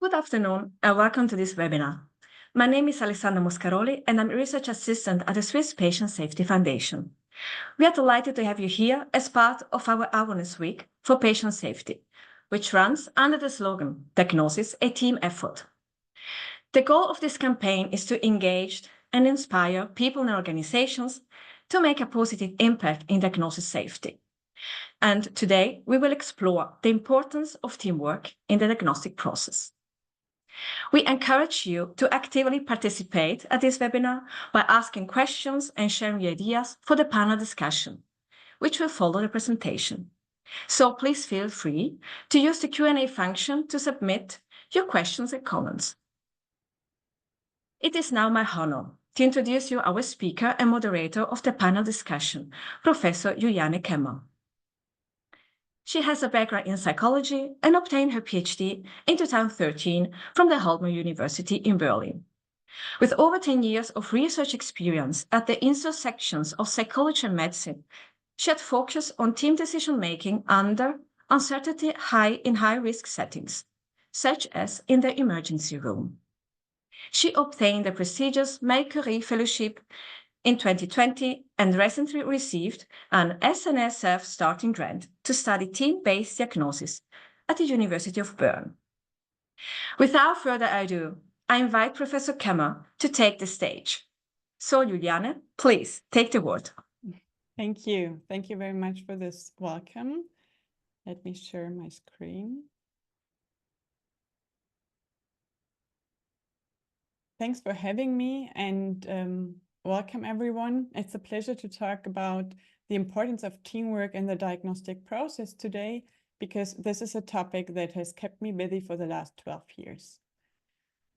Good afternoon and welcome to this webinar. My name is Alessandra Moscaroli and I'm a research assistant at the Swiss Patient Safety Foundation. We are delighted to have you here as part of our Awareness Week for Patient Safety, which runs under the slogan, Diagnosis, a Team Effort. The goal of this campaign is to engage and inspire people and organizations to make a positive impact in diagnosis safety. And today we will explore the importance of teamwork in the diagnostic process. We encourage you to actively participate at this webinar by asking questions and sharing ideas for the panel discussion, which will follow the presentation. So please feel free to use the Q&A function to submit your questions and comments. It is now my honor to introduce you our speaker and moderator of the panel discussion, Professor Juliane Kämmer. She has a background in psychology and obtained her PhD in 2013 from the Hautz University in Berlin. With over 10 years of research experience at the intersections of psychology and medicine, she had focused on team decision-making under uncertainty in high-risk settings, such as in the emergency room. She obtained the prestigious Marie Curie Fellowship in 2020 and recently received an SNSF Starting Grant to study team-based diagnosis at the University of Bern. Without further ado, I invite Professor Kämmer to take the stage. So, Juliane, please take the word. Thank you. Thank you very much for this welcome. Let me share my screen. Thanks for having me and welcome everyone. It's a pleasure to talk about the importance of teamwork in the diagnostic process today, because this is a topic that has kept me busy for the last 12 years.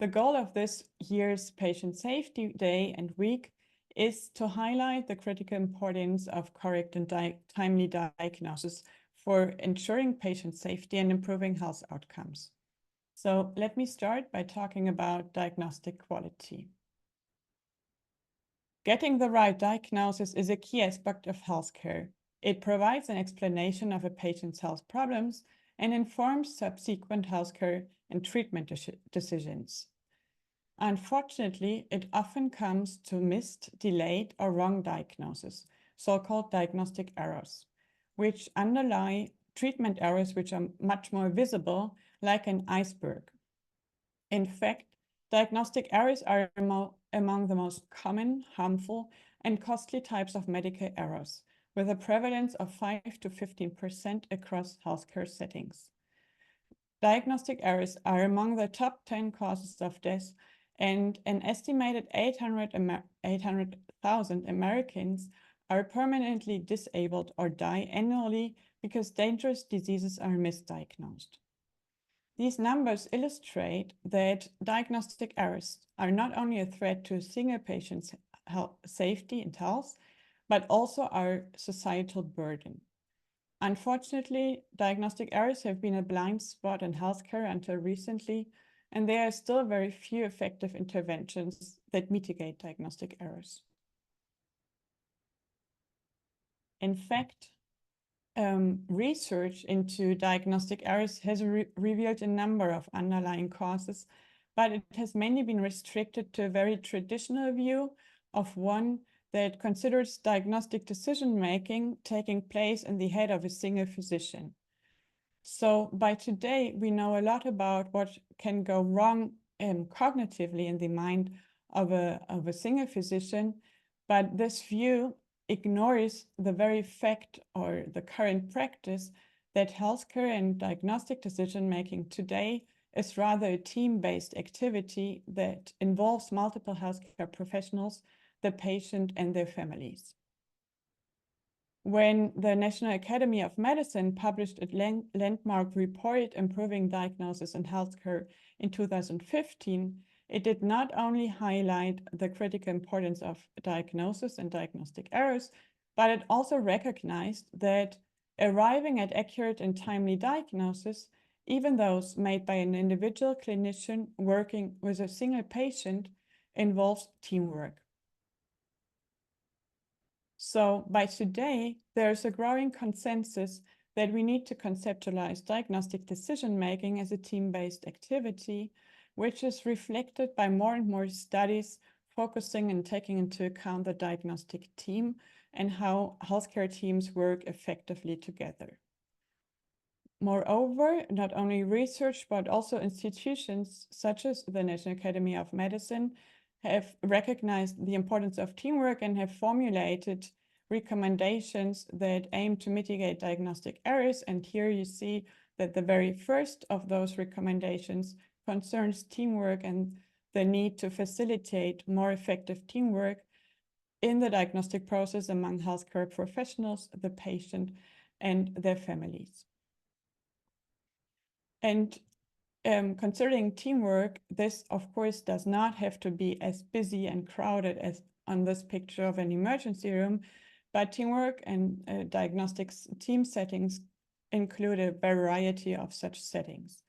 The goal of this year's Patient Safety Day and Week is to highlight the critical importance of correct and timely diagnosis for ensuring patient safety and improving health outcomes. So let me start by talking about diagnostic quality. Getting the right diagnosis is a key aspect of healthcare. It provides an explanation of a patient's health problems and informs subsequent healthcare and treatment decisions. Unfortunately, it often comes to missed, delayed, or wrong diagnosis, so-called diagnostic errors, which underlie treatment errors which are much more visible, like an iceberg. In fact, diagnostic errors are among the most common, harmful, and costly types of medical errors, with a prevalence of 5 to 15% across healthcare settings. Diagnostic errors are among the top 10 causes of death, and an estimated 800,000 Americans are permanently disabled or die annually because dangerous diseases are misdiagnosed. These numbers illustrate that diagnostic errors are not only a threat to a single patient's safety and health, but also our societal burden. Unfortunately, diagnostic errors have been a blind spot in healthcare until recently, and there are still very few effective interventions that mitigate diagnostic errors. In fact, research into diagnostic errors has revealed a number of underlying causes, but it has mainly been restricted to a very traditional view of one that considers diagnostic decision-making taking place in the head of a single physician. So by today, we know a lot about what can go wrong cognitively in the mind of a single physician, but this view ignores the very fact or the current practice that healthcare and diagnostic decision-making today is rather a team-based activity that involves multiple healthcare professionals, the patient, and their families. When the National Academy of Medicine published a landmark report improving diagnosis in healthcare in 2015, it did not only highlight the critical importance of diagnosis and diagnostic errors, but it also recognized that arriving at accurate and timely diagnosis, even those made by an individual clinician working with a single patient, involves teamwork. So by today, there's a growing consensus that we need to conceptualize diagnostic decision-making as a team-based activity, which is reflected by more and more studies focusing and taking into account the diagnostic team and how healthcare teams work effectively together. Moreover, not only research, but also institutions such as the National Academy of Medicine have recognized the importance of teamwork and have formulated recommendations that aim to mitigate diagnostic errors. And here you see that the very first of those recommendations concerns teamwork and the need to facilitate more effective teamwork in the diagnostic process among healthcare professionals, the patient, and their families. And considering teamwork, this of course does not have to be as busy and crowded as on this picture of an emergency room, but teamwork and diagnostics team settings include a variety of such settings.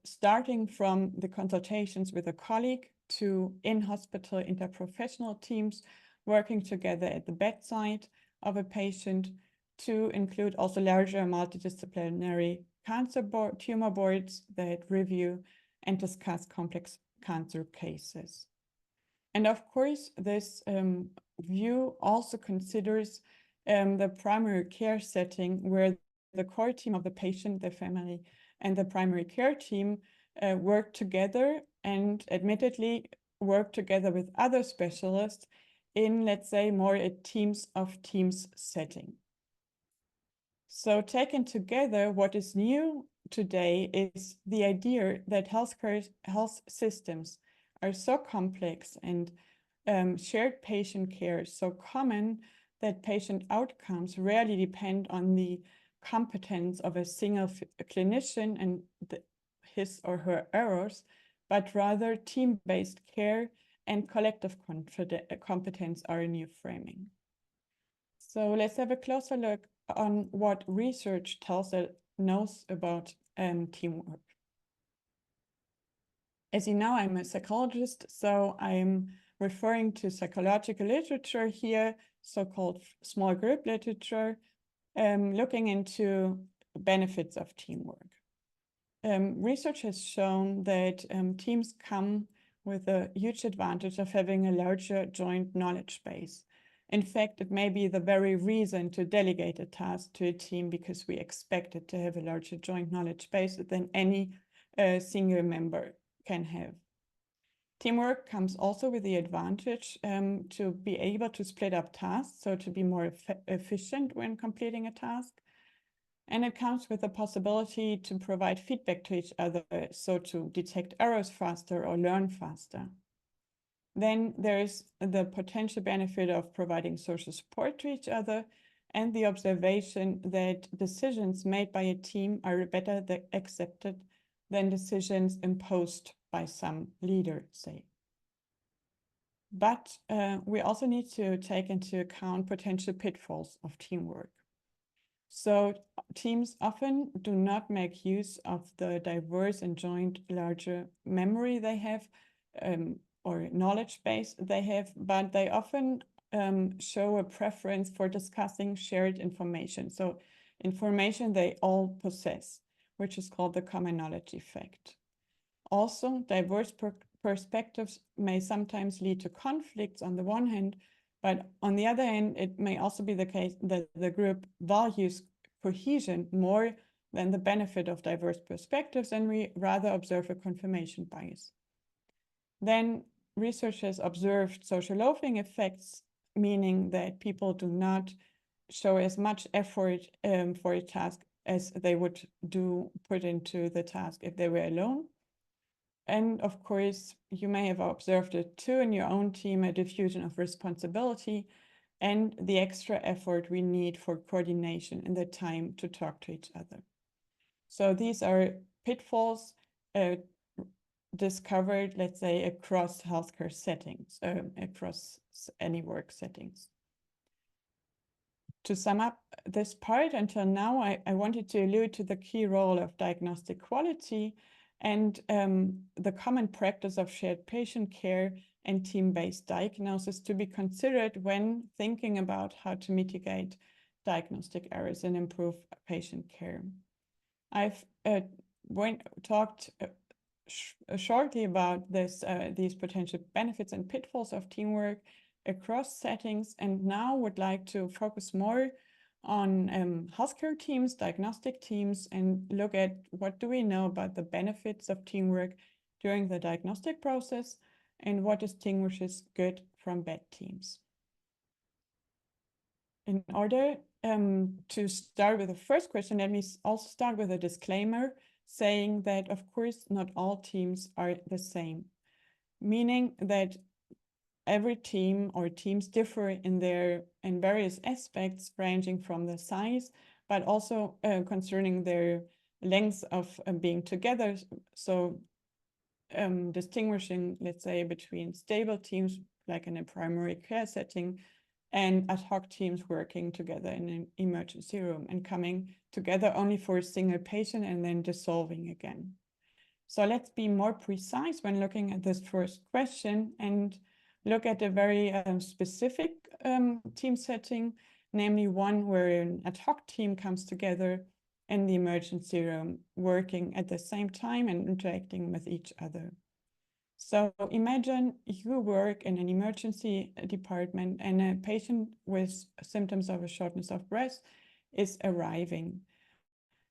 Starting from the consultations with a colleague to in-hospital interprofessional teams working together at the bedside of a patient, to include also larger multidisciplinary tumor boards that review and discuss complex cancer cases. And of course, this view also considers the primary care setting, where the core team of the patient, the family, and the primary care team work together and admittedly work together with other specialists in, let's say, more a teams of teams setting. So taken together, what is new today is the idea that health systems are so complex and shared patient care is so common that patient outcomes rarely depend on the competence of a single clinician and his or her errors, but rather team-based care and collective competence are a new framing. So let's have a closer look on what research knows about teamwork. As you know, I'm a psychologist, so I'm referring to psychological literature here, so-called small group literature, looking into benefits of teamwork. Research has shown that teams come with a huge advantage of having a larger joint knowledge base. In fact, it may be the very reason to delegate a task to a team, because we expect it to have a larger joint knowledge base than any single member can have. Teamwork comes also with the advantage to be able to split up tasks, so to be more efficient when completing a task. And it comes with the possibility to provide feedback to each other, so to detect errors faster or learn faster. Then there's the potential benefit of providing social support to each other and the observation that decisions made by a team are better accepted than decisions imposed by some leader, say. But we also need to take into account potential pitfalls of teamwork. So teams often do not make use of the diverse and joint larger memory they have, or knowledge base they have, but they often show a preference for discussing shared information. So information they all possess, which is called the common knowledge effect. Also, diverse perspectives may sometimes lead to conflicts on the one hand, but on the other hand, it may also be the case that the group values cohesion more than the benefit of diverse perspectives, and we rather observe a confirmation bias. Then research has observed social loafing effects, meaning that people do not show as much effort for a task as they would put into the task if they were alone. And of course, you may have observed it too in your own team, a diffusion of responsibility and the extra effort we need for coordination and the time to talk to each other. So these are pitfalls discovered, let's say, across healthcare settings, across any work settings. To sum up this part, until now, I wanted to allude to the key role of diagnostic quality and the common practice of shared patient care and team-based diagnosis to be considered when thinking about how to mitigate diagnostic errors and improve patient care. I've talked shortly about these potential benefits and pitfalls of teamwork across settings, and now would like to focus more on healthcare teams, diagnostic teams, and look at what do we know about the benefits of teamwork during the diagnostic process and what distinguishes good from bad teams. In order to start with the first question, let me also start with a disclaimer saying that, of course, not all teams are the same, meaning that every team or teams differ in various aspects, ranging from the size, but also concerning their length of being together. So distinguishing, let's say, between stable teams, like in a primary care setting, and ad hoc teams working together in an emergency room and coming together only for a single patient and then dissolving again. So let's be more precise when looking at this first question and look at a very specific team setting, namely one where an ad hoc team comes together in the emergency room, working at the same time and interacting with each other. So imagine you work in an emergency department and a patient with symptoms of a shortness of breath is arriving.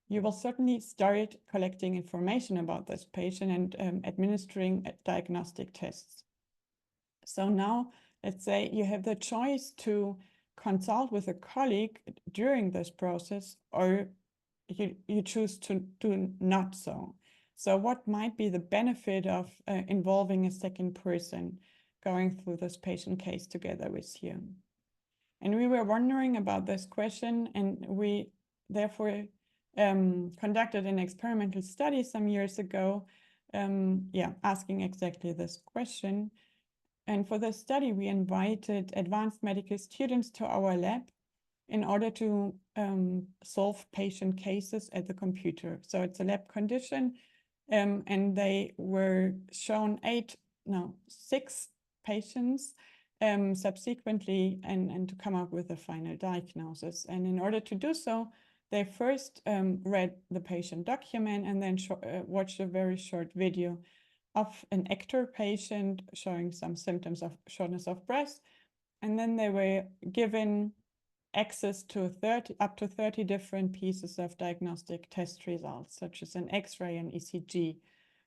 You will certainly start collecting information about this patient and administering diagnostic tests. So now, let's say you have the choice to consult with a colleague during this process, or you choose to do not so. So what might be the benefit of involving a second person going through this patient case together with you? And we were wondering about this question, and we therefore conducted an experimental study some years ago, asking exactly this question. And for this study, we invited advanced medical students to our lab in order to solve patient cases at the computer. So it's a lab condition, and they were shown 6 patients subsequently and to come up with a final diagnosis. And in order to do so, they first read the patient document and then watched a very short video of an actor patient showing some symptoms of shortness of breath. And then they were given access to up to 30 different pieces of diagnostic test results, such as an X-ray and ECG.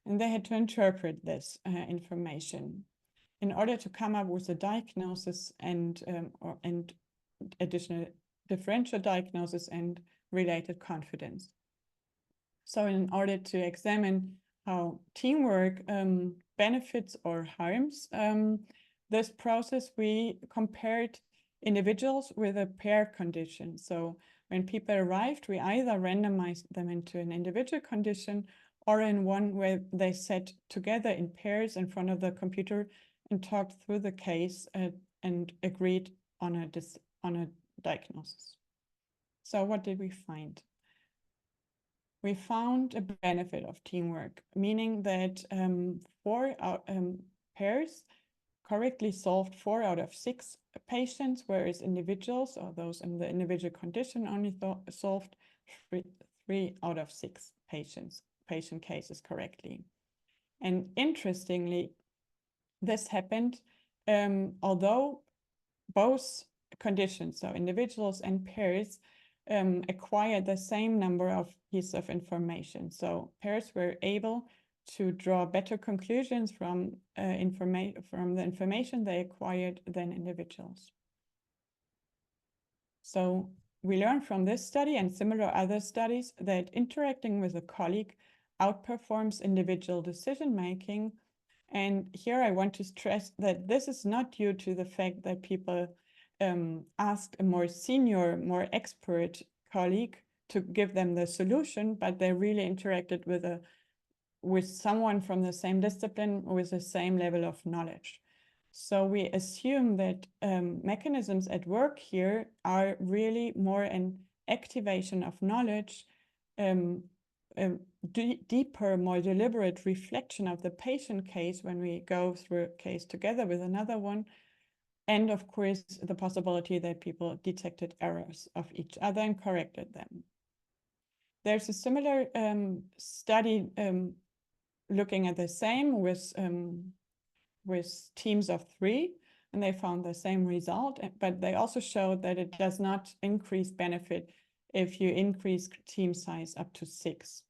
And they had to interpret this information in order to come up with a diagnosis and additional differential diagnosis and related confidence. So in order to examine how teamwork benefits or harms this process, we compared individuals with a pair condition. So when people arrived, we either randomized them into an individual condition or in one where they sat together in pairs in front of the computer and talked through the case and agreed on a diagnosis. So what did we find? We found a benefit of teamwork, meaning that 4 pairs correctly solved 4 out of 6 patients, whereas individuals or those in the individual condition only solved 3 out of 6 patient cases correctly. And interestingly, this happened although both conditions, so individuals and pairs, acquired the same number of pieces of information. So pairs were able to draw better conclusions from the information they acquired than individuals. So we learned from this study and similar other studies that interacting with a colleague outperforms individual decision-making. And here I want to stress that this is not due to the fact that people asked a more senior, more expert colleague to give them the solution, but they really interacted with someone from the same discipline with the same level of knowledge. So we assume that mechanisms at work here are really more an activation of knowledge, deeper, more deliberate reflection of the patient case when we go through a case together with another one, And of course, the possibility that people detected errors of each other and corrected them. There's a similar study looking at the same with teams of 3, and they found the same result, but they also showed that it does not increase benefit if you increase team size up to 6.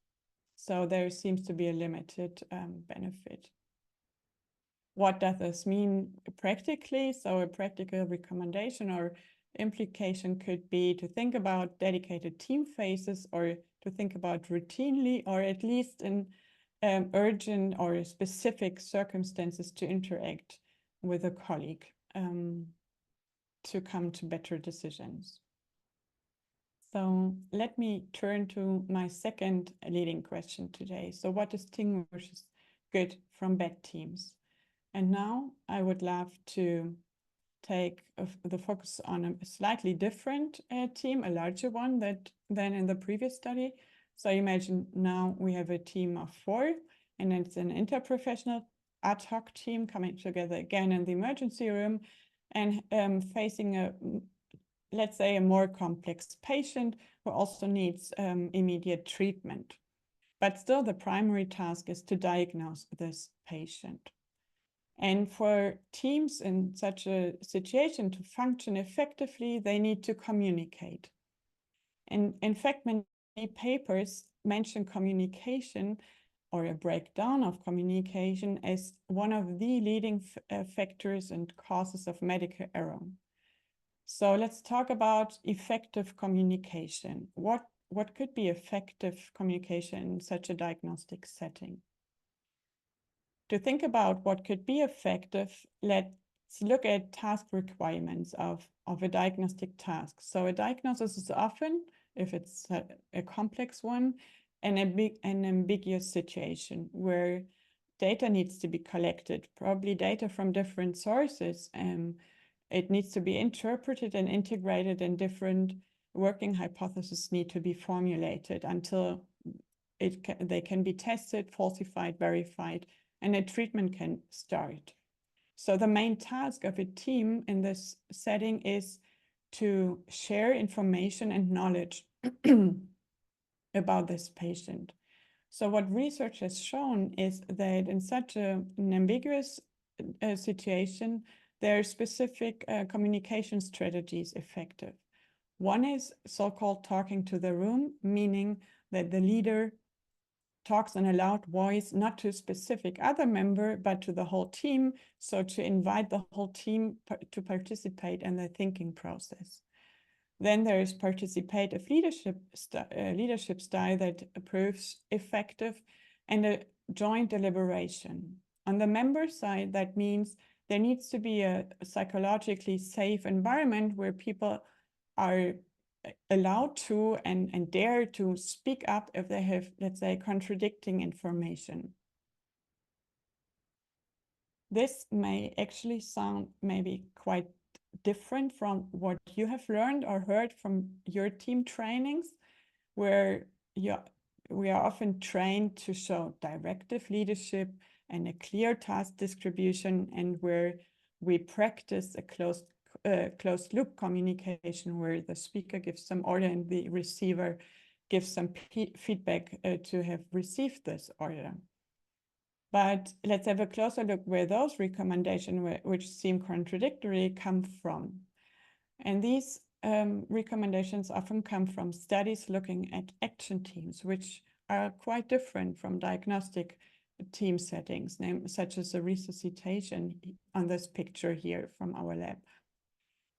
So there seems to be a limited benefit. What does this mean practically? So a practical recommendation or implication could be to think about dedicated team phases, or to think about routinely, or at least in urgent or specific circumstances, to interact with a colleague to come to better decisions. So let me turn to my second leading question today. So what distinguishes good from bad teams? And now I would love to take the focus on a slightly different team, a larger one than in the previous study. So imagine now we have a team of 4, and it's an interprofessional ad hoc team coming together again in the emergency room and facing let's say, a more complex patient who also needs immediate treatment. But still, the primary task is to diagnose this patient. And for teams in such a situation to function effectively, they need to communicate. And in fact, many papers mention communication, or a breakdown of communication, as one of the leading factors and causes of medical error. So let's talk about effective communication. What could be effective communication in such a diagnostic setting? To think about what could be effective, let's look at task requirements of a diagnostic task. So a diagnosis is often, if it's a complex one, an ambiguous situation where data needs to be collected, probably data from different sources. It needs to be interpreted and integrated, and different working hypotheses need to be formulated until they can be tested, falsified, verified, and a treatment can start. So the main task of a team in this setting is to share information and knowledge about this patient. So what research has shown is that in such an ambiguous situation, there are specific communication strategies effective. One is so-called talking to the room, meaning that the leader talks in a loud voice, not to a specific other member, but to the whole team. So to invite the whole team to participate in the thinking process. Then there is participative leadership style that proves effective, and a joint deliberation. On the member side, that means there needs to be a psychologically safe environment where people are allowed to and dare to speak up if they have, let's say, contradicting information. This may actually sound maybe quite different from what you have learned or heard from your team trainings, where we are often trained to show directive leadership and a clear task distribution, and where we practice a closed loop communication where the speaker gives some order and the receiver gives some feedback to have received this order. But let's have a closer look where those recommendations, which seem contradictory, come from. And these recommendations often come from studies looking at action teams, which are quite different from diagnostic team settings, such as a resuscitation on this picture here from our lab,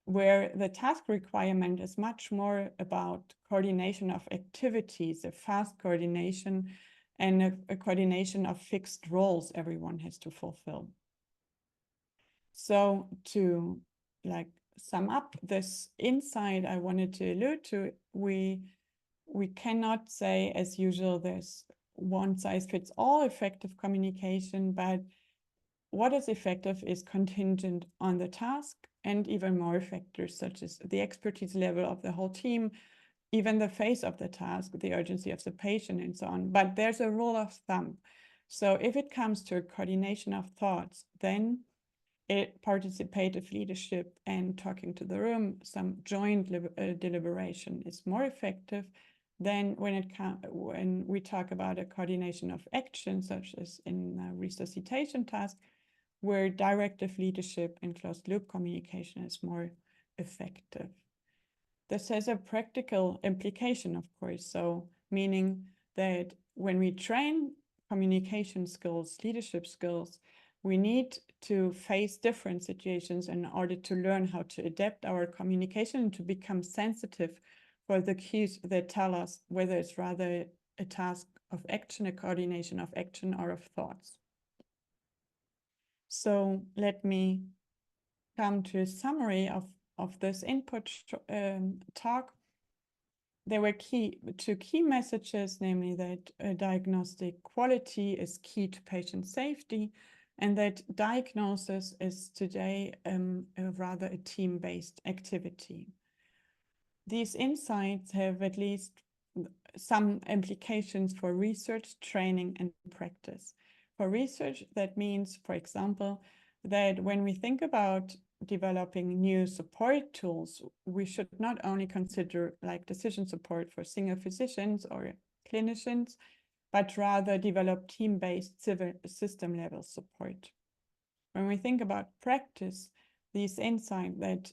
where the task requirement is much more about coordination of activities, a fast coordination, and a coordination of fixed roles everyone has to fulfill. So to sum up this insight I wanted to allude to, we cannot say, as usual, there's one size fits all effective communication, but what is effective is contingent on the task and even more factors such as the expertise level of the whole team, even the phase of the task, the urgency of the patient, and so on. But there's a rule of thumb. So if it comes to a coordination of thoughts, then participative leadership and talking to the room, some joint deliberation is more effective than when we talk about a coordination of action, such as in a resuscitation task, where directive leadership and closed loop communication is more effective. This has a practical implication, of course, so meaning that when we train communication skills, leadership skills, we need to face different situations in order to learn how to adapt our communication and to become sensitive for the cues that tell us whether it's rather a task of action, a coordination of action, or of thoughts. So let me come to a summary of this input talk. There were two key messages, namely that diagnostic quality is key to patient safety, and that diagnosis is today rather a team-based activity. These insights have at least some implications for research, training, and practice. For research, that means, for example, that when we think about developing new support tools, we should not only consider like decision support for single physicians or clinicians, but rather develop team-based civil system-level support. When we think about practice, these insights that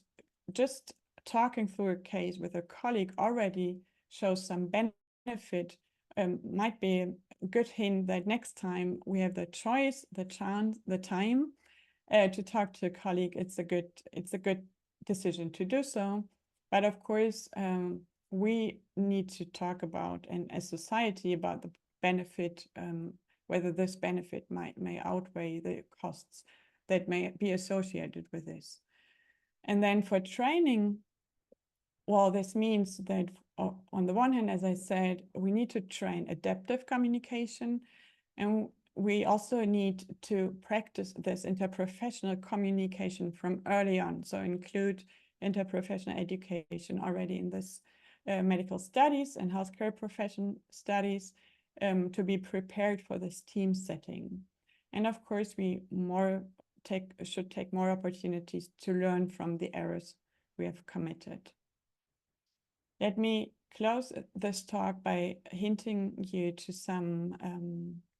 just talking through a case with a colleague already shows some benefit might be a good hint that next time we have the choice, the chance, the time to talk to a colleague, it's a good decision to do so. But of course, we need to talk about, and as society, about the benefit, whether this benefit may outweigh the costs that may be associated with this. And then for training, well, this means that on the one hand, as I said, we need to train adaptive communication, and we also need to practice this interprofessional communication from early on. So include interprofessional education already in this medical studies and healthcare profession studies to be prepared for this team setting. And of course, we should take more opportunities to learn from the errors we have committed. Let me close this talk by hinting you to some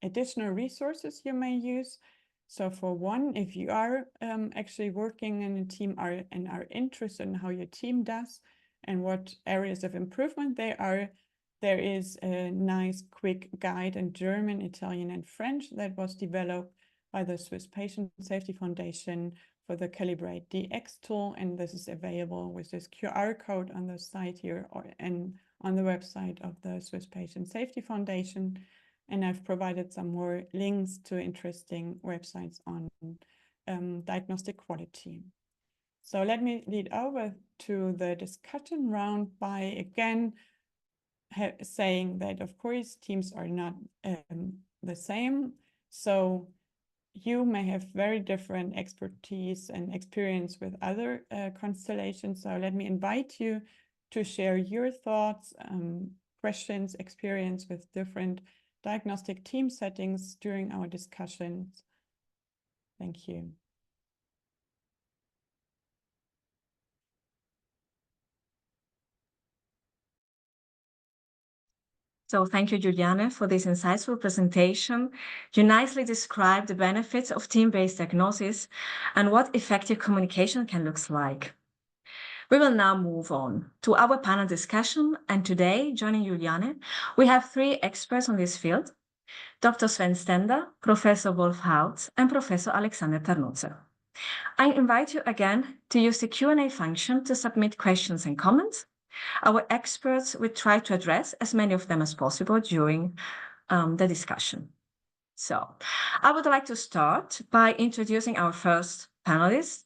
additional resources you may use. So for one, if you are actually working in a team and are interested in how your team does and what areas of improvement there is a nice quick guide in German, Italian, and French that was developed by the Swiss Patient Safety Foundation for the Calibrate DX tool, and this is available with this QR code on the site here and on the website of the Swiss Patient Safety Foundation. And I've provided some more links to interesting websites on diagnostic quality. So let me lead over to the discussion round by again saying that of course teams are not the same. So you may have very different expertise and experience with other constellations. So let me invite you to share your thoughts, questions, experience with different diagnostic team settings during our discussions. Thank you. So thank you, Juliane, for this insightful presentation. You nicely described the benefits of team-based diagnosis and what effective communication can look like. We will now move on to our panel discussion, and today, joining Juliane, we have three experts on this field: Dr. Sven Staender, Professor Wolf Hautz, and Professor Alexander Tarnutzer. I invite you again to use the Q&A function to submit questions and comments. Our experts will try to address as many of them as possible during the discussion. So I would like to start by introducing our first panelist,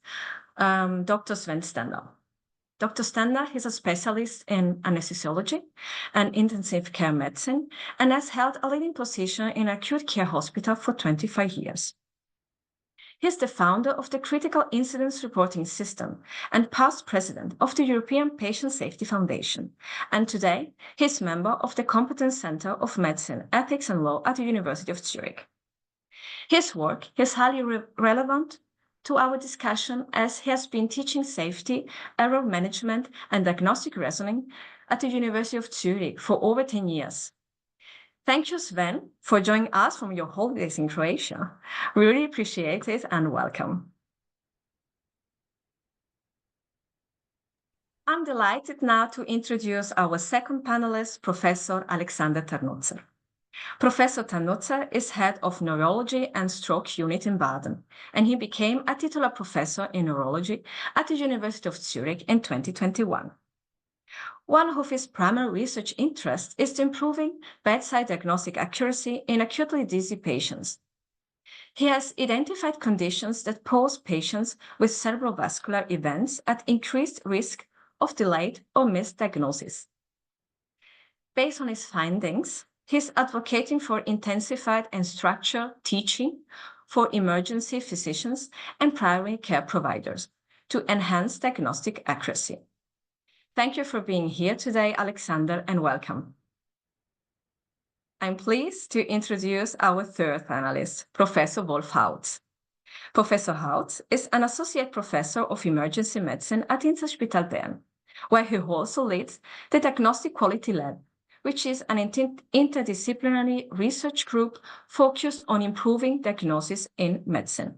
Dr. Sven Staender. Dr. Staender is a specialist in anesthesiology and intensive care medicine and has held a leading position in acute care hospital for 25 years. He is the founder of the Critical Incidents Reporting System and past president of the European Patient Safety Foundation. And today, he is member of the Competence Center of Medicine, Ethics and Law at the University of Zurich. His work is highly relevant to our discussion as he has been teaching safety, error management, and diagnostic reasoning at the University of Zurich for over 10 years. Thank you, Sven, for joining us from your holidays in Croatia. We really appreciate it and welcome. I'm delighted now to introduce our second panelist, Professor Alexander Tarnutzer. Professor Tarnutzer is head of Neurology and Stroke Unit in Baden, and he became a titular professor in neurology at the University of Zurich in 2021. One of his primary research interests is improving bedside diagnostic accuracy in acutely dizzy patients. He has identified conditions that pose patients with cerebrovascular events at increased risk of delayed or missed diagnosis. Based on his findings, he is advocating for intensified and structured teaching for emergency physicians and primary care providers to enhance diagnostic accuracy. Thank you for being here today, Alexander, and welcome. I'm pleased to introduce our third panelist, Professor Wolf Hautz. Professor Hautz is an associate professor of emergency medicine at University of Bern, where he also leads the Diagnostic Quality Lab, which is an interdisciplinary research group focused on improving diagnosis in medicine.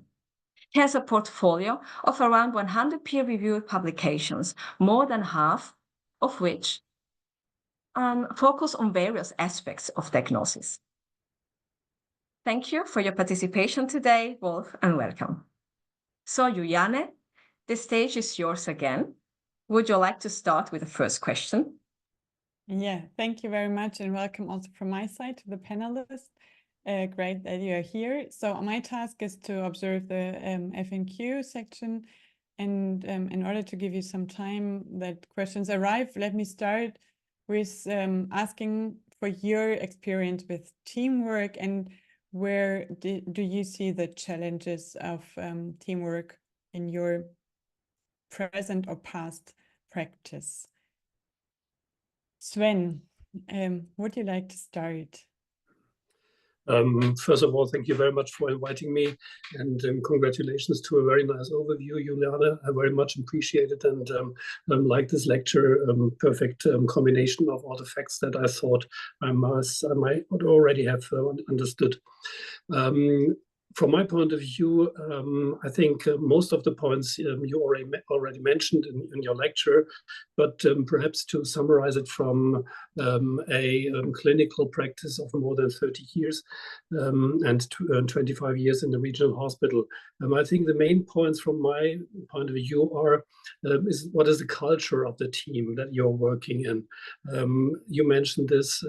He has a portfolio of around 100 peer-reviewed publications, more than half of which focus on various aspects of diagnosis. Thank you for your participation today, Wolf, and welcome. So, Juliane, the stage is yours again. Would you like to start with the first question? Yeah, thank you very much, and welcome also from my side to the panelists. Great that you are here. So my task is to observe the FNQ section, and in order to give you some time that questions arrive, let me start with asking for your experience with teamwork, and where do you see the challenges of teamwork in your present or past practice? Sven, would you like to start? First of all, thank you very much for inviting me, and congratulations to a very nice overview, Juliane. I very much appreciate it, and like this lecture, perfect combination of all the facts that I thought I might already have understood. From my point of view, I think most of the points you already mentioned in your lecture, but perhaps to summarize it from a clinical practice of more than 30 years and 25 years in the regional hospital. I think the main points from my point of view are is what is the culture of the team that you're working in. You mentioned this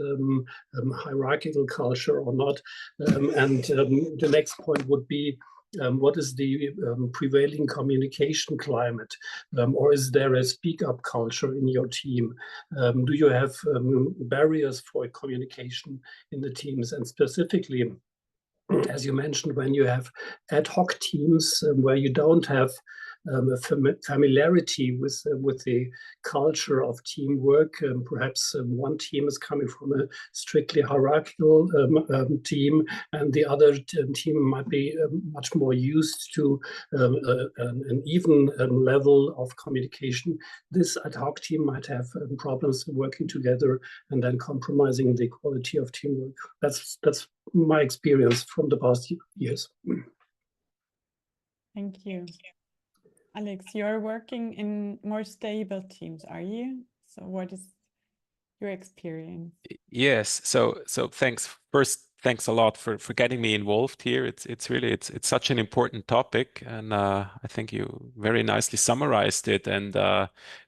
hierarchical culture or not, and the next point would be what is the prevailing communication climate, or is there a speak-up culture in your team? Do you have barriers for communication in the teams? And specifically, as you mentioned, when you have ad hoc teams where you don't have familiarity with the culture of teamwork. Perhaps one team is coming from a strictly hierarchical team, and the other team might be much more used to an even level of communication. This ad hoc team might have problems working together and then compromising the quality of teamwork. That's my experience from the past years. Thank you. Alex, you're working in more stable teams, are you? So what is your experience? Yes, so thanks. First, thanks a lot for getting me involved here. It's really such an important topic, and I think you very nicely summarized it and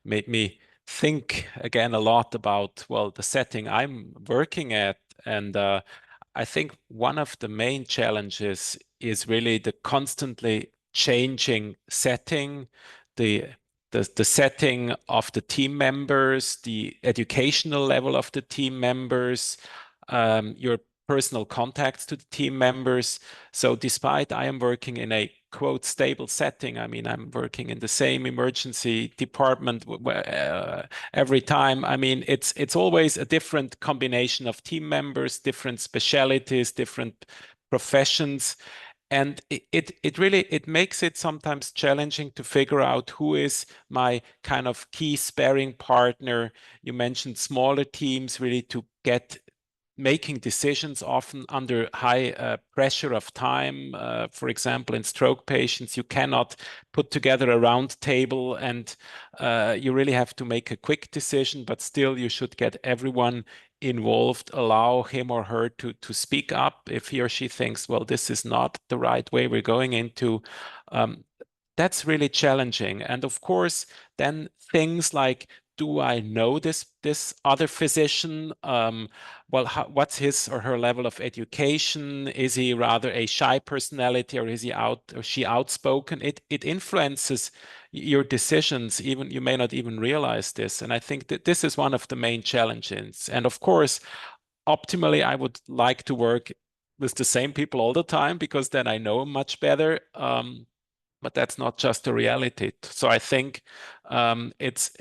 made me think again a lot about, well, the setting I'm working at. And I think one of the main challenges is really the constantly changing setting, the setting of the team members, the educational level of the team members, your personal contacts to the team members. So despite I am working in a quote stable setting, I mean, I'm working in the same emergency department every time. I mean, it's always a different combination of team members, different specialties, different professions. And it really makes it sometimes challenging to figure out who is my kind of key sparring partner. You mentioned smaller teams really to get making decisions often under high pressure of time. For example, in stroke patients, you cannot put together a round table and you really have to make a quick decision, but still you should get everyone involved, allow him or her to speak up if he or she thinks, well, this is not the right way we're going into. That's really challenging. And of course, then things like, do I know this other physician? Well, what's his or her level of education? Is he rather a shy personality, or is he she outspoken? It influences your decisions. Even you may not even realize this. And I think that this is one of the main challenges. And of course, optimally, I would like to work with the same people all the time, because then I know them much better. But that's not just a reality. So I think it's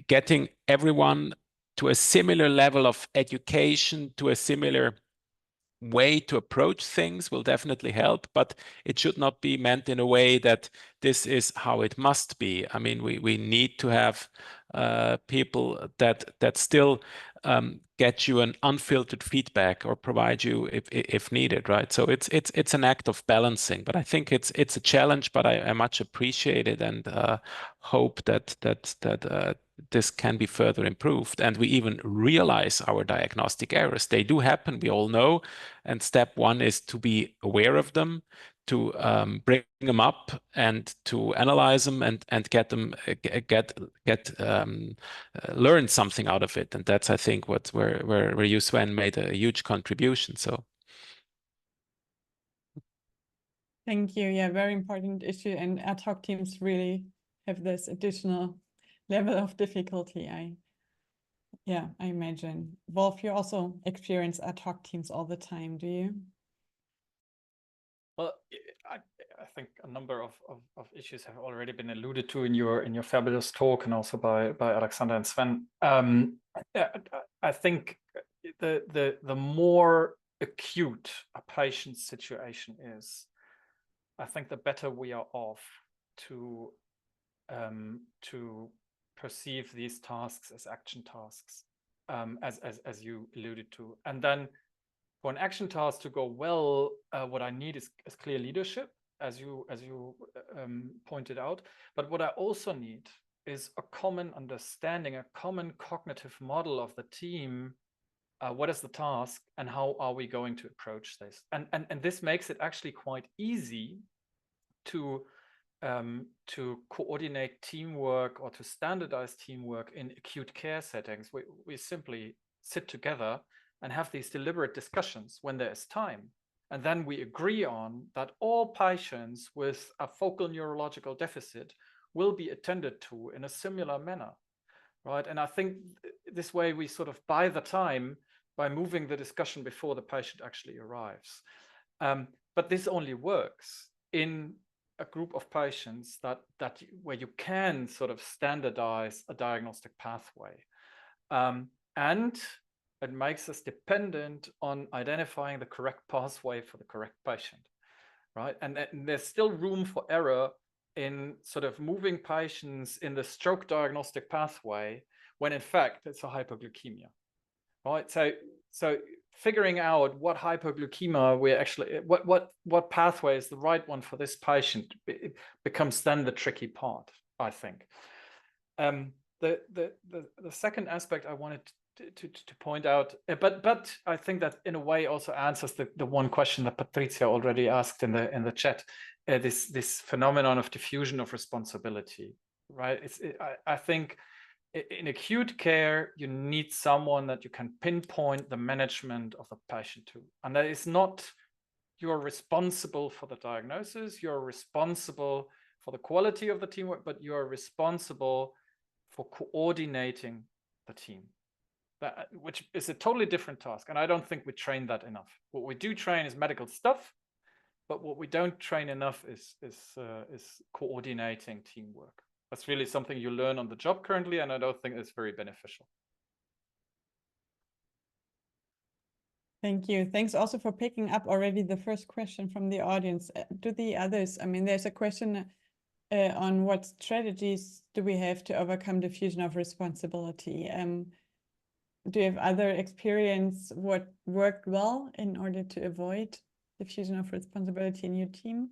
getting everyone to a similar level of education, to a similar way to approach things will definitely help, but it should not be meant in a way that this is how it must be. I mean, we need to have people that still get you an unfiltered feedback or provide you if needed, right? So it's an act of balancing, but I think it's a challenge, but I much appreciate it and hope that this can be further improved, and we even realize our diagnostic errors. They do happen, we all know, and step one is to be aware of them, to bring them up and to analyze them and get them learn something out of it. And that's, I think, where you, Sven, made a huge contribution. So Thank you. Yeah, very important issue, and ad hoc teams really have this additional level of difficulty. I imagine. Wolf, you also experience ad hoc teams all the time, do you? Well, I think a number of issues have already been alluded to in your fabulous talk, and also by Alexander and Sven. I think the more acute a patient's situation is, I think the better we are off to perceive these tasks as action tasks, as you alluded to. And then for an action task to go well, what I need is clear leadership, as you pointed out. But what I also need is a common understanding, a common cognitive model of the team. What is the task, and how are we going to approach this? And this makes it actually quite easy to coordinate teamwork or to standardize teamwork in acute care settings. We simply sit together and have these deliberate discussions when there is time. And then we agree on that all patients with a focal neurological deficit will be attended to in a similar manner, right? And I think this way we sort of buy the time by moving the discussion before the patient actually arrives. But this only works in a group of patients where you can sort of standardize a diagnostic pathway. And it makes us dependent on identifying the correct pathway for the correct patient, right? And there's still room for error in sort of moving patients in the stroke diagnostic pathway when in fact it's a hypoglycemia, right? So figuring out what hypoglycemia we're actually, what pathway is the right one for this patient, it becomes then the tricky part, I think. The second aspect I wanted to point out, but I think that in a way also answers the one question that Patricia already asked in the chat, this phenomenon of diffusion of responsibility, right? I think in acute care, you need someone that you can pinpoint the management of the patient to. And that is not, you're responsible for the diagnosis, you're responsible for the quality of the teamwork, but you're responsible for coordinating the team, which is a totally different task. And I don't think we train that enough. What we do train is medical stuff, but what we don't train enough is coordinating teamwork. That's really something you learn on the job currently, and I don't think it's very beneficial. Thank you. Thanks also for picking up already the first question from the audience. Do the others, I mean, there's a question on what strategies do we have to overcome diffusion of responsibility? Do you have other experience what worked well in order to avoid diffusion of responsibility in your team?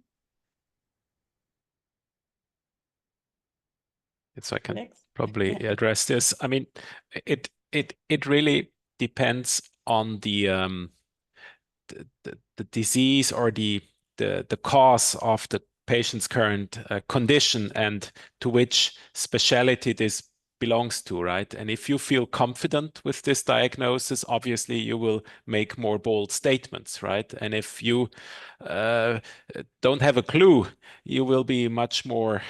So I can Alex? probably Yeah. address this. I mean, it really depends on the disease or the cause of the patient's current condition and to which specialty this belongs to, right? And if you feel confident with this diagnosis, obviously you will make more bold statements, right? And if you don't have a clue, you will be much more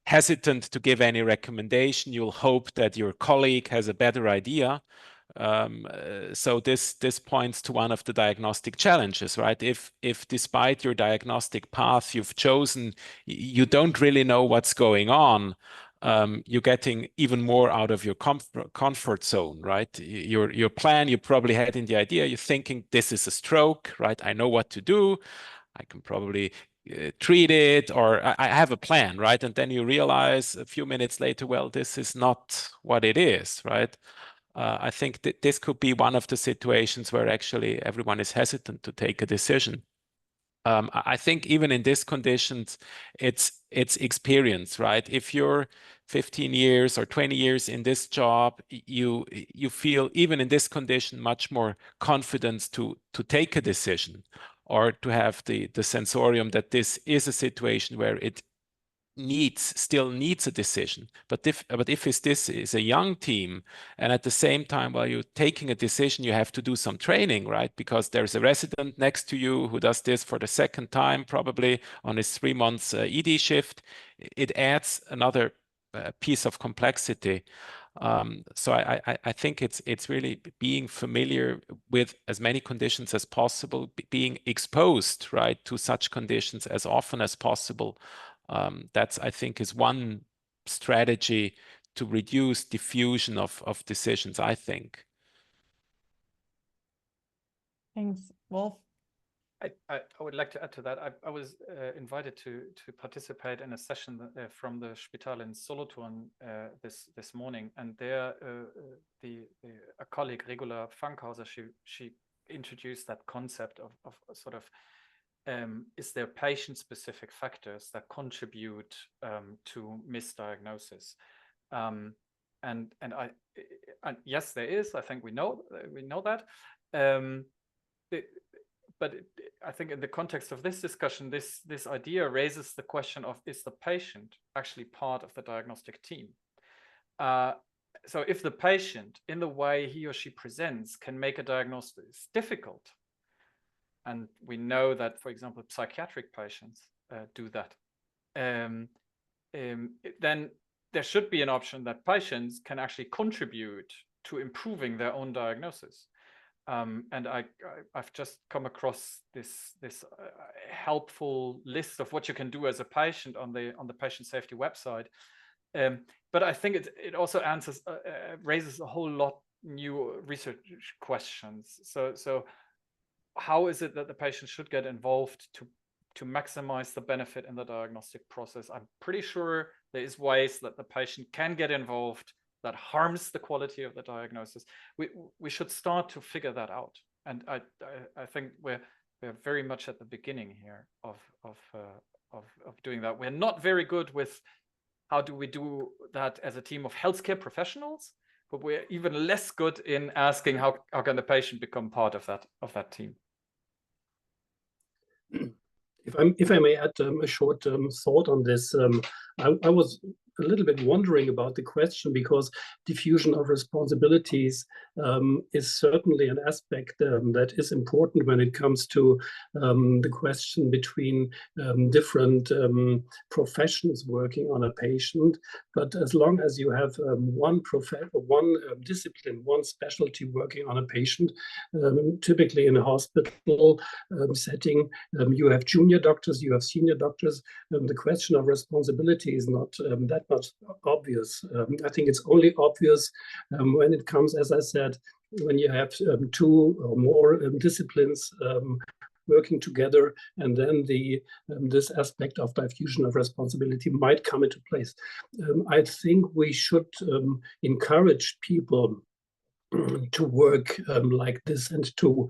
hesitant to give any recommendation. You'll hope that your colleague has a better idea. So this points to one of the diagnostic challenges, right? If despite your diagnostic path you've chosen, you don't really know what's going on, you're getting even more out of your comfort zone, right? Your plan, you probably had in the idea, you're thinking this is a stroke, right? I know what to do. I can probably treat it, or I have a plan, right? And then you realize a few minutes later, well, this is not what it is, right? I think that this could be one of the situations where actually everyone is hesitant to take a decision. I think even in these conditions, it's experience, right? If you're 15 years or 20 years in this job, you feel even in this condition much more confidence to take a decision or to have the sensorium that this is a situation where it still needs a decision. But if this is a young team, and at the same time while you're taking a decision, you have to do some training, right? Because there's a resident next to you who does this for the second time, probably on his 3 months ED shift. It adds another piece of complexity. So I think it's really being familiar with as many conditions as possible, being exposed, right, to such conditions as often as possible. That's, I think, is one strategy to reduce diffusion of decisions, I think. Thanks, Wolf. I would like to add to that. I was invited to participate in a session from the Spital in Solothurn this morning, and there a colleague, Regula Fankhauser, she introduced that concept of sort of is there patient-specific factors that contribute to misdiagnosis? And yes, there is. I think we know that. But I think in the context of this discussion, this idea raises the question of, is the patient actually part of the diagnostic team? So if the patient, in the way he or she presents, can make a diagnosis difficult, and we know that, for example, psychiatric patients do that, then there should be an option that patients can actually contribute to improving their own diagnosis. And I've just come across this helpful list of what you can do as a patient on the patient safety website. But I think it also raises a whole lot new research questions. So how is it that the patient should get involved to maximize the benefit in the diagnostic process? I'm pretty sure there is ways that the patient can get involved that harms the quality of the diagnosis. We should start to figure that out. And I think we're very much at the beginning here of doing that. We're not very good with how do we do that as a team of healthcare professionals, but we're even less good in asking how can the patient become part of that team. If I may add a short thought on this, I was a little bit wondering about the question, because diffusion of responsibilities is certainly an aspect that is important when it comes to the question between different professions working on a patient. But as long as you have one discipline, one specialty working on a patient, typically in a hospital setting, you have junior doctors, you have senior doctors. The question of responsibility is not that much obvious. I think it's only obvious when it comes, as I said, when you have two or more disciplines working together, and then this aspect of diffusion of responsibility might come into place. I think we should encourage people to work like this, and to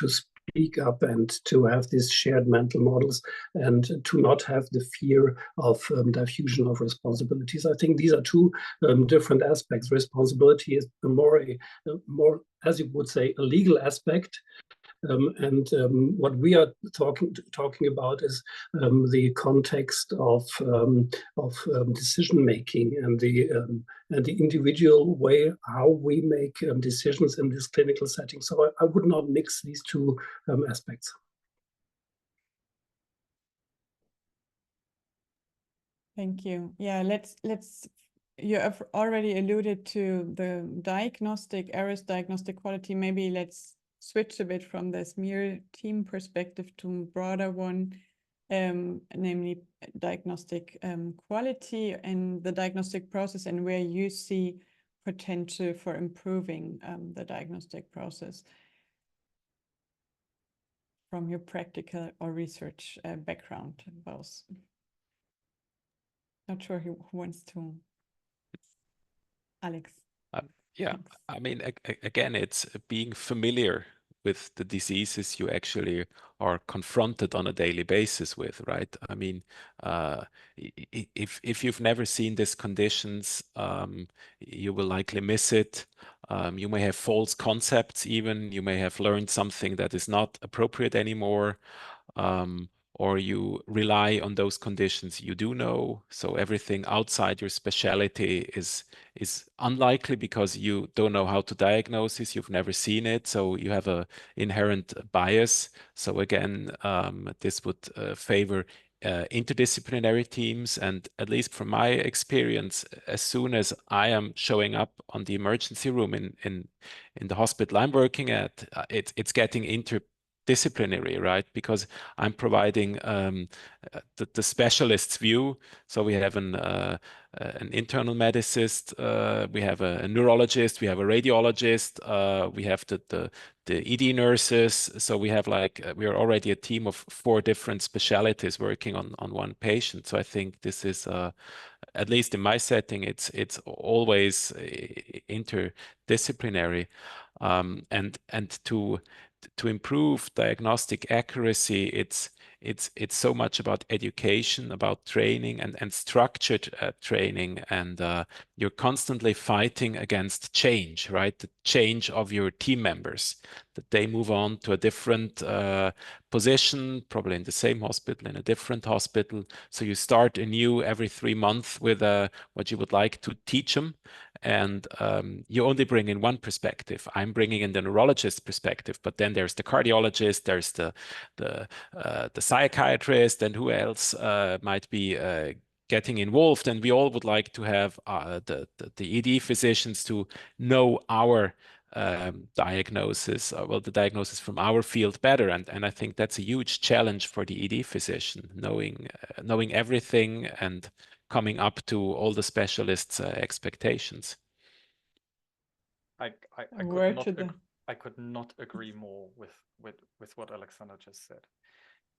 speak up, and to have these shared mental models, and to not have the fear of diffusion of responsibilities. I think these are two different aspects. Responsibility is more, as you would say, a legal aspect. What we are talking about is the context of decision making, and the individual way how we make decisions in this clinical setting. So I would not mix these two aspects. Thank you. Yeah, let's. You have already alluded to the diagnostic errors, diagnostic quality. Maybe let's switch a bit from this mere team perspective to a broader one, namely diagnostic quality and the diagnostic process, and where you see potential for improving the diagnostic process from your practical or research background, both. Not sure who wants to. Alex. Yeah, Thanks. I mean, again, it's being familiar with the diseases you actually are confronted on a daily basis with, right? I mean, if you've never seen these conditions, you will likely miss it. You may have false concepts even. You may have learned something that is not appropriate anymore. Or you rely on those conditions you do know. So everything outside your specialty is unlikely, because you don't know how to diagnose this, you've never seen it, so you have an inherent bias. So again, this would favor interdisciplinary teams. And at least from my experience, as soon as I am showing up on the emergency room in the hospital I'm working at, it's getting interdisciplinary, right? Because I'm providing the specialist's view. So we have an internal medicist, we have a neurologist, we have a radiologist, we have the ED nurses. So we have we are already a team of 4 different specialties working on one patient. So I think this is at least in my setting, it's always interdisciplinary, and to improve diagnostic accuracy, it's so much about education, about training, and structured training. And you're constantly fighting against change, right? The change of your team members, that they move on to a different position, probably in the same hospital, in a different hospital. So you start anew every 3 months with what you would like to teach them. And you only bring in one perspective. I'm bringing in the neurologist's perspective, but then there's the cardiologist, there's the psychiatrist, and who else might be getting involved. And we all would like to have the ED physicians to know our diagnosis, well, the diagnosis from our field better. And I think that's a huge challenge for the ED physician, knowing everything and coming up to all the specialists' expectations. I could not agree more with what Alexander just said.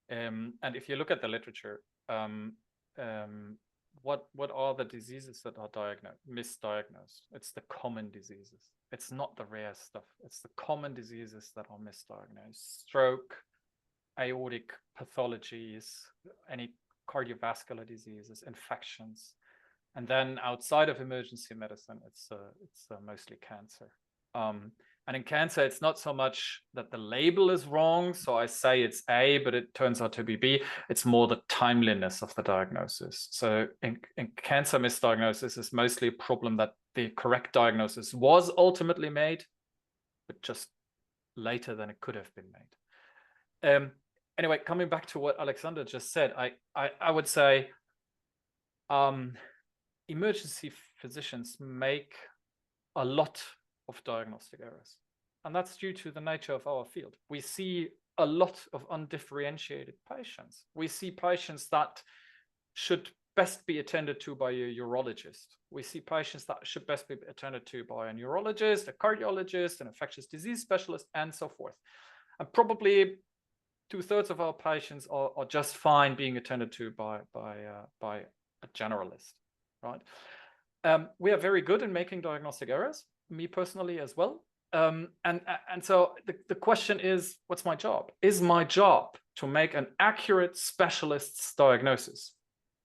And if you look at the literature, what are the diseases that are misdiagnosed? It's the common diseases. It's not the rare stuff. It's the common diseases that are misdiagnosed. Stroke, aortic pathologies, any cardiovascular diseases, infections. And then outside of emergency medicine, it's mostly cancer. And in cancer, it's not so much that the label is wrong. So I say it's A, but it turns out to be B. It's more the timeliness of the diagnosis. So in cancer, misdiagnosis is mostly a problem that the correct diagnosis was ultimately made, but just later than it could have been made. Anyway, coming back to what Alexander just said, I would say emergency physicians make a lot of diagnostic errors. And that's due to the nature of our field. We see a lot of undifferentiated patients. We see patients that should best be attended to by a urologist. We see patients that should best be attended to by a neurologist, a cardiologist, an infectious disease specialist, and so forth. And probably 2/3 of our patients are just fine being attended to by a generalist, right? We are very good in making diagnostic errors, me personally as well. And so the question is, what's my job? Is my job to make an accurate specialist's diagnosis?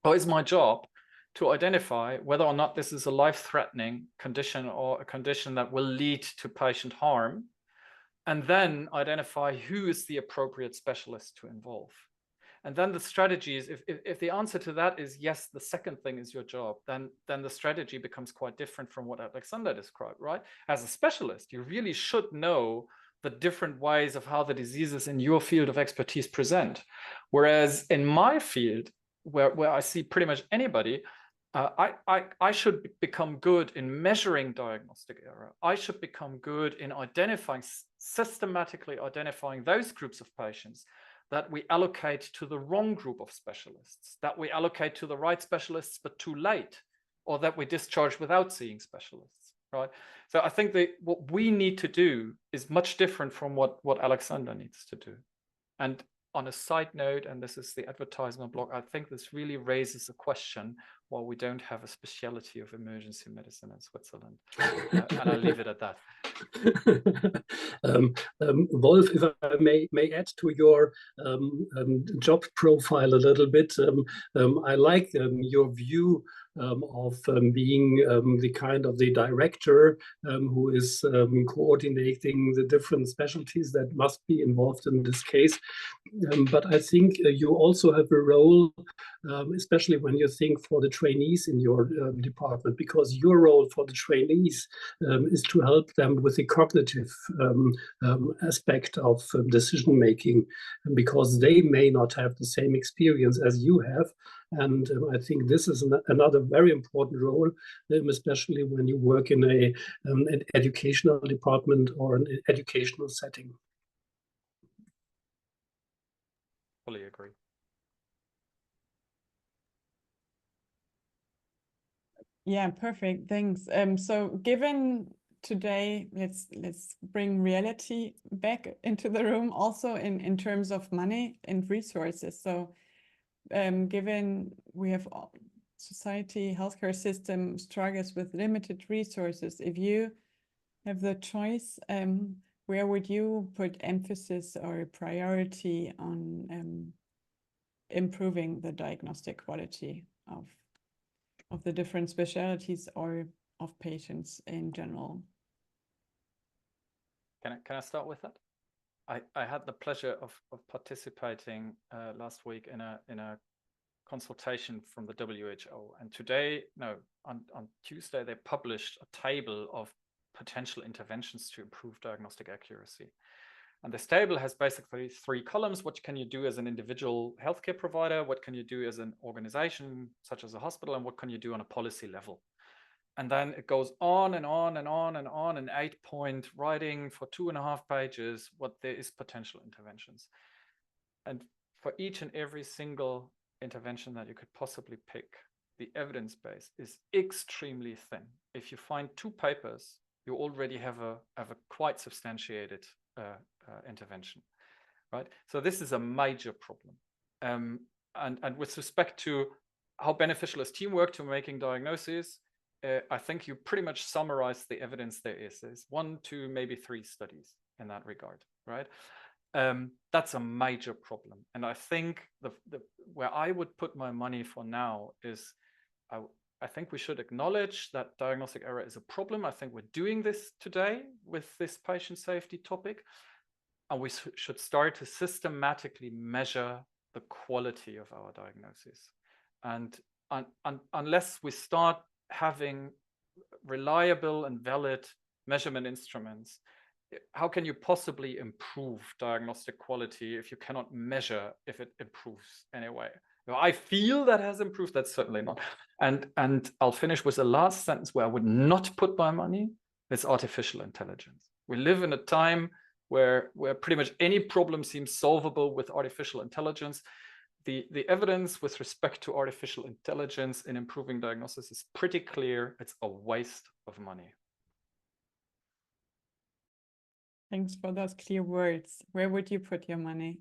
Or is my job to identify whether or not this is a life-threatening condition or a condition that will lead to patient harm, and then identify who is the appropriate specialist to involve? And then the strategies, if the answer to that is yes, the second thing is your job, then the strategy becomes quite different from what Alexander described, right? As a specialist, you really should know the different ways of how the diseases in your field of expertise present. Whereas in my field, where I see pretty much anybody, I should become good in measuring diagnostic error. I should become good in systematically identifying those groups of patients that we allocate to the wrong group of specialists, that we allocate to the right specialists but too late, or that we discharge without seeing specialists, right? So I think what we need to do is much different from what Alexander needs to do. And on a side note, and this is the advertisement block, I think this really raises a question why we don't have a specialty of emergency medicine in Switzerland. And I'll leave it at that. Wolf, if I may add to your job profile a little bit, I like your view of being the kind of the director who is coordinating the different specialties that must be involved in this case. But I think you also have a role, especially when you think for the trainees in your department, because your role for the trainees is to help them with the cognitive aspect of decision making, because they may not have the same experience as you have. And I think this is another very important role, especially when you work in an educational department or an educational setting. Fully agree. Yeah, perfect. Thanks. So given today, let's bring reality back into the room also in terms of money and resources. So given we have society, healthcare system struggles with limited resources, if you have the choice, where would you put emphasis or priority on improving the diagnostic quality of the different specialties or of patients in general? Can I start with that? I had the pleasure of participating last week in a consultation from the WHO, and on Tuesday they published a table of potential interventions to improve diagnostic accuracy. And this table has basically 3 columns. What can you do as an individual healthcare provider? What can you do as an organization, such as a hospital? And what can you do on a policy level? And then it goes on and on and on and on, an 8-point writing for 2.5 pages, what there is potential interventions. And for each and every single intervention that you could possibly pick, the evidence base is extremely thin. If you find 2 papers, you already have a quite substantiated intervention, right? So this is a major problem. And with respect to how beneficial is teamwork to making diagnoses, I think you pretty much summarized the evidence there is. There's 1, 2, maybe 3 studies in that regard, right? That's a major problem. And I think where I would put my money for now is I think we should acknowledge that diagnostic error is a problem. I think we're doing this today with this patient safety topic. And we should start to systematically measure the quality of our diagnosis. And unless we start having reliable and valid measurement instruments, how can you possibly improve diagnostic quality if you cannot measure if it improves anyway? I feel that has improved, that's certainly not. And I'll finish with the last sentence where I would not put my money. It's artificial intelligence. We live in a time where pretty much any problem seems solvable with artificial intelligence. the evidence with respect to artificial intelligence in improving diagnosis is pretty clear. It's a waste of money. Thanks for those clear words. Where would you put your money?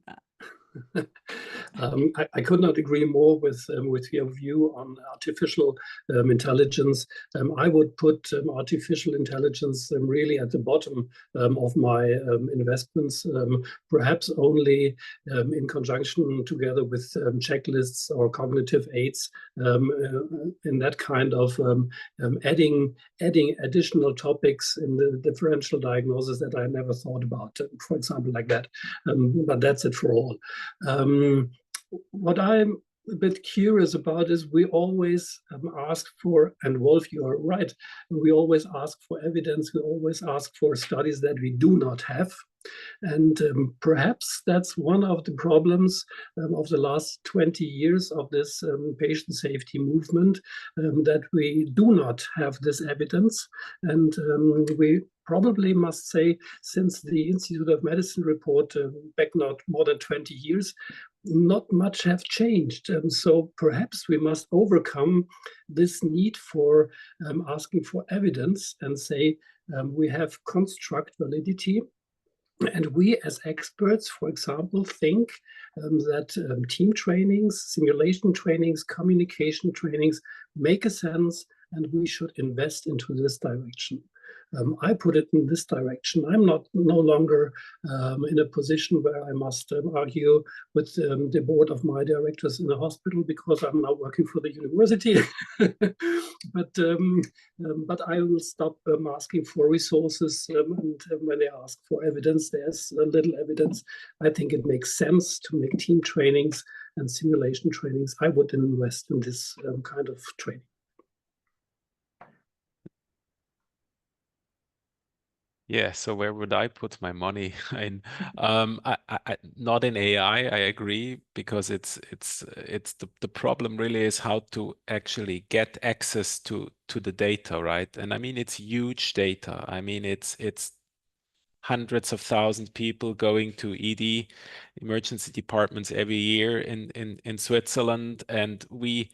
I could not agree more with your view on artificial intelligence. I would put artificial intelligence really at the bottom of my investments, perhaps only in conjunction together with checklists or cognitive aids, in that kind of adding additional topics in the differential diagnosis that I never thought about, for example, like that. But that's it for all. What I'm a bit curious about is we always ask for, and Wolf, you are right, we always ask for evidence, we always ask for studies that we do not have. And perhaps that's one of the problems of the last 20 years of this patient safety movement, that we do not have this evidence. And we probably must say, since the Institute of Medicine report back not more than 20 years, not much have changed. So perhaps we must overcome this need for asking for evidence and say we have construct validity. And we as experts, for example, think that team trainings, simulation trainings, communication trainings make a sense, and we should invest into this direction. I put it in this direction. I'm no longer in a position where I must argue with the board of my directors in the hospital because I'm now working for the university. But I will stop asking for resources, and when they ask for evidence, there's little evidence. I think it makes sense to make team trainings and simulation trainings. I would invest in this kind of training. Yeah, so where would I put my money? In not in AI, I agree, because it's the problem really is how to actually get access to the data, right? And I mean it's huge data. I mean it's hundreds of thousands of people going to ED emergency departments every year in Switzerland, and we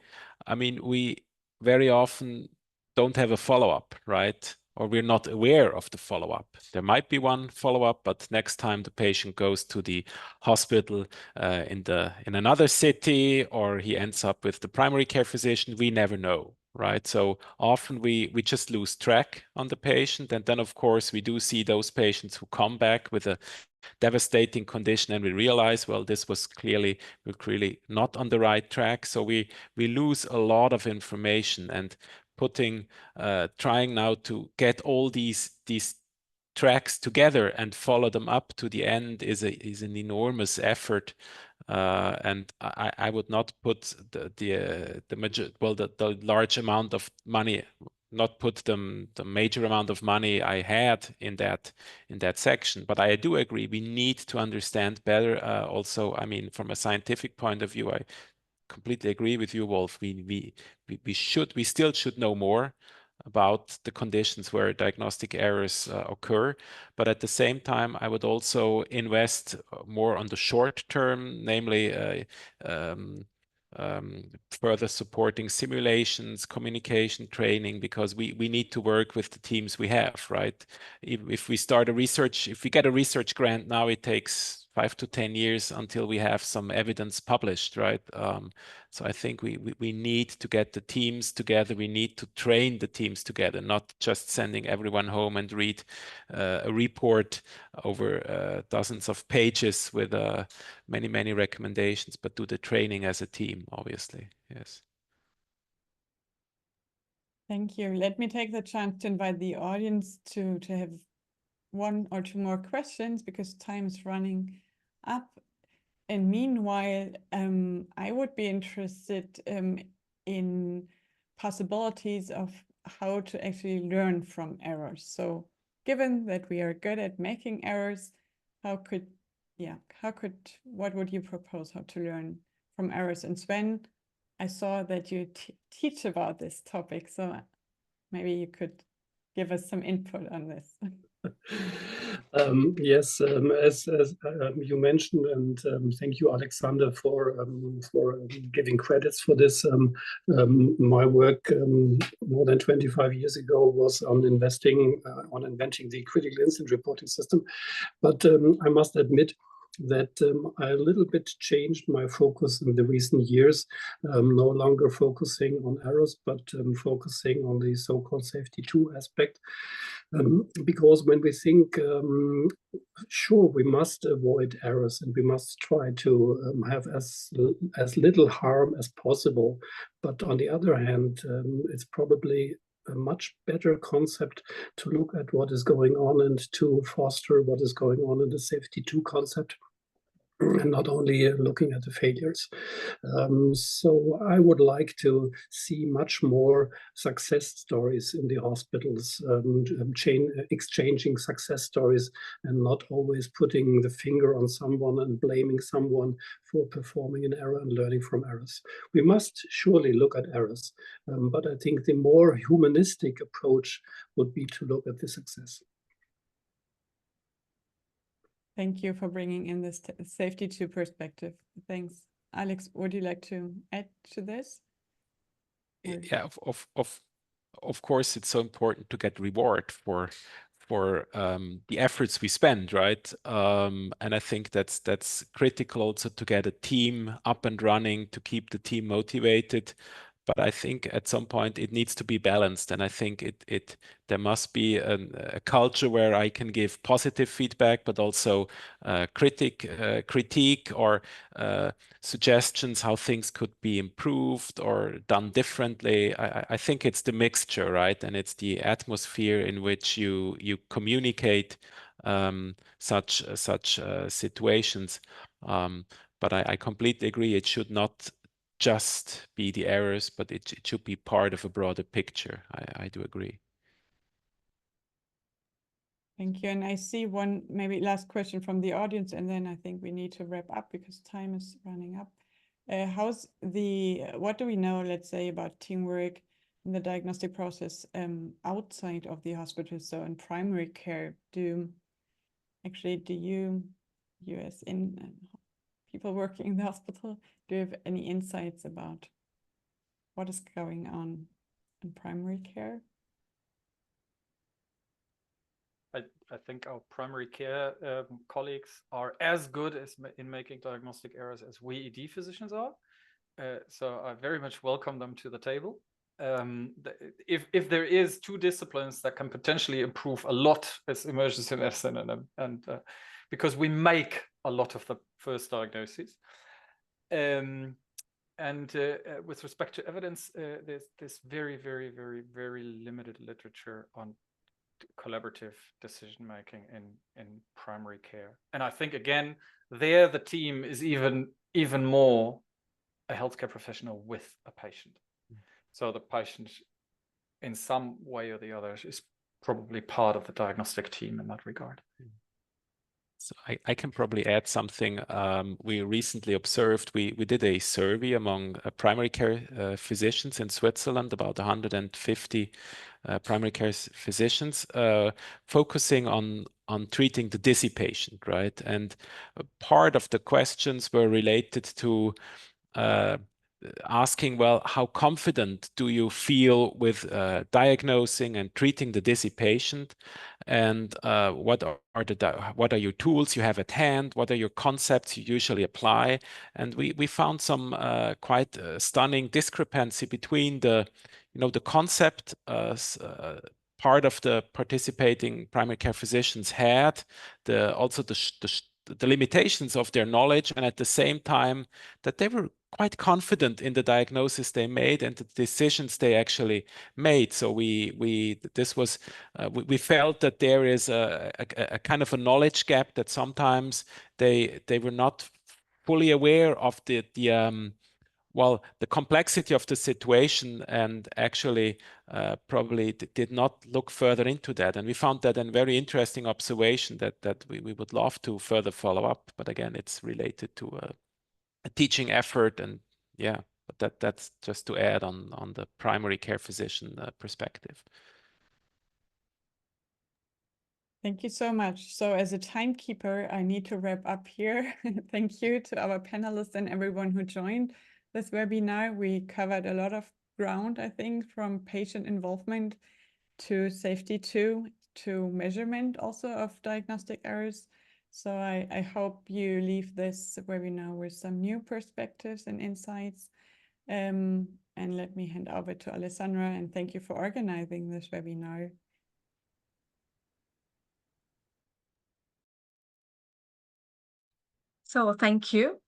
very often don't have a follow-up, right? Or we're not aware of the follow-up. There might be one follow-up, but next time the patient goes to the hospital in another city, or he ends up with the primary care physician, we never know, right? So often we just lose track on the patient, and then of course we do see those patients who come back with a devastating condition, and we realize, well, this was we're clearly not on the right track. So we lose a lot of information, and trying now to get all these tracks together and follow them up to the end is an enormous effort. And I would not put the large amount of money, not put the major amount of money I had in that section. But I do agree we need to understand better. Also, I mean, from a scientific point of view, I completely agree with you, Wolf. We still should know more about the conditions where diagnostic errors occur. But at the same time, I would also invest more on the short term, namely further supporting simulations, communication training, because we need to work with the teams we have, right? If we get a research grant now, it takes 5 to 10 years until we have some evidence published, right? So I think we need to get the teams together. We need to train the teams together, not just sending everyone home and read a report over dozens of pages with many recommendations, but do the training as a team, obviously. Yes. Thank you. Let me take the chance to invite the audience to have one or two more questions, because time is running up. And meanwhile, I would be interested in possibilities of how to actually learn from errors. So given that we are good at making errors, what would you propose how to learn from errors? And Sven, I saw that you teach about this topic, so maybe you could give us some input on this. Yes, as you mentioned, and thank you, Alexander, for giving credits for this. My work more than 25 years ago was on inventing the critical incident reporting system. But I must admit that I a little bit changed my focus in the recent years, no longer focusing on errors, but focusing on the so-called safety 2 aspect. Because when we think, sure, we must avoid errors and we must try to have as little harm as possible. But on the other hand, it's probably a much better concept to look at what is going on and to foster what is going on in the safety 2 concept, and not only looking at the failures. So I would like to see much more success stories in the hospitals, exchanging success stories, and not always putting the finger on someone and blaming someone for performing an error and learning from errors. We must surely look at errors, but I think the more humanistic approach would be to look at the success. Thank you for bringing in this safety 2 perspective. Thanks. Alex, would you like to add to this? Yeah, of course, it's so important to get reward for the efforts we spend, right? And I think that's critical also to get a team up and running, to keep the team motivated. But I think at some point it needs to be balanced, and I think there must be a culture where I can give positive feedback, but also critique or suggestions how things could be improved or done differently. I think it's the mixture, right? And it's the atmosphere in which you communicate such situations. But I completely agree. It should not just be the errors, but it should be part of a broader picture. I do agree. Thank you. And I see one maybe last question from the audience, and then I think we need to wrap up because time is running up. What do we know, let's say, about teamwork in the diagnostic process outside of the hospital? So in primary care, do you as in people working in the hospital, do you have any insights about what is going on in primary care? I think our primary care colleagues are as good in making diagnostic errors as we ED physicians are. So I very much welcome them to the table. If there is 2 disciplines that can potentially improve a lot, it's emergency medicine and because we make a lot of the first diagnoses. And with respect to evidence, there's very, very, very, very limited literature on collaborative decision making in primary care. And I think again, there the team is even more a healthcare professional with a patient. So the patient, in some way or the other, is probably part of the diagnostic team in that regard. So I can probably add something. We recently observed, we did a survey among primary care physicians in Switzerland, about 150 primary care physicians, focusing on treating the dizzy patient, right? And part of the questions were related to asking, well, how confident do you feel with diagnosing and treating the dizzy patient? And what are your tools you have at hand? What are your concepts you usually apply? And we found some quite stunning discrepancy between the concept part of the participating primary care physicians had, also the limitations of their knowledge, and at the same time that they were quite confident in the diagnosis they made and the decisions they actually made. So we felt that there is a kind of a knowledge gap, that sometimes they were not fully aware of the complexity of the situation, and actually probably did not look further into that. And we found that a very interesting observation that we would love to further follow up. But again, it's related to a teaching effort, and yeah, but that's just to add on the primary care physician perspective. Thank you so much. So as a timekeeper, I need to wrap up here. Thank you to our panelists and everyone who joined this webinar. We covered a lot of ground, I think, from patient involvement to safety to measurement also of diagnostic errors. So I hope you leave this webinar with some new perspectives and insights. And let me hand over to Alessandra, and thank you for organizing this webinar. So thank you.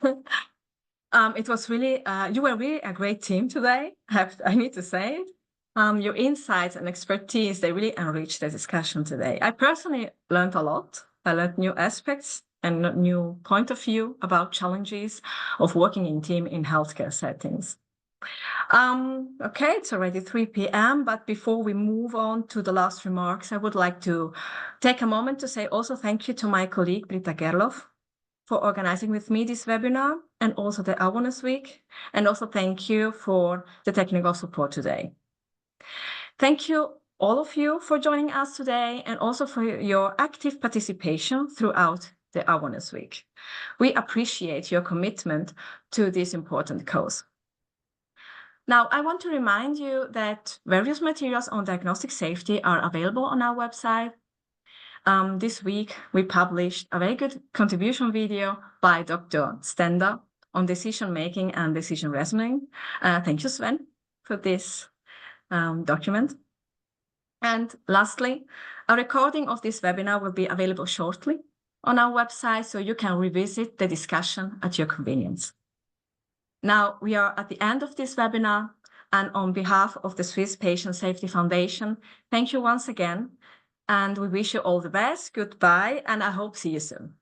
It was really, you were really a great team today, I need to say it. Your insights and expertise, they really enriched the discussion today. I personally learned a lot. I learned new aspects and new point of view about challenges of working in team in healthcare settings. Okay, it's already 3 p.m., but before we move on to the last remarks, I would like to take a moment to say also thank you to my colleague, Britta Gerloff, for organizing with me this webinar and also the Awareness Week. And also thank you for the technical support today. Thank you, all of you, for joining us today and also for your active participation throughout the Awareness Week. We appreciate your commitment to this important cause. Now, I want to remind you that various materials on diagnostic safety are available on our website. This week, we published a very good contribution video by Dr. Staender on decision-making and decision reasoning. Thank you, Sven, for this document. And lastly, a recording of this webinar will be available shortly on our website, so you can revisit the discussion at your convenience. Now, we are at the end of this webinar, and on behalf of the Swiss Patient Safety Foundation, thank you once again. And we wish you all the best. Goodbye, and I hope to see you soon.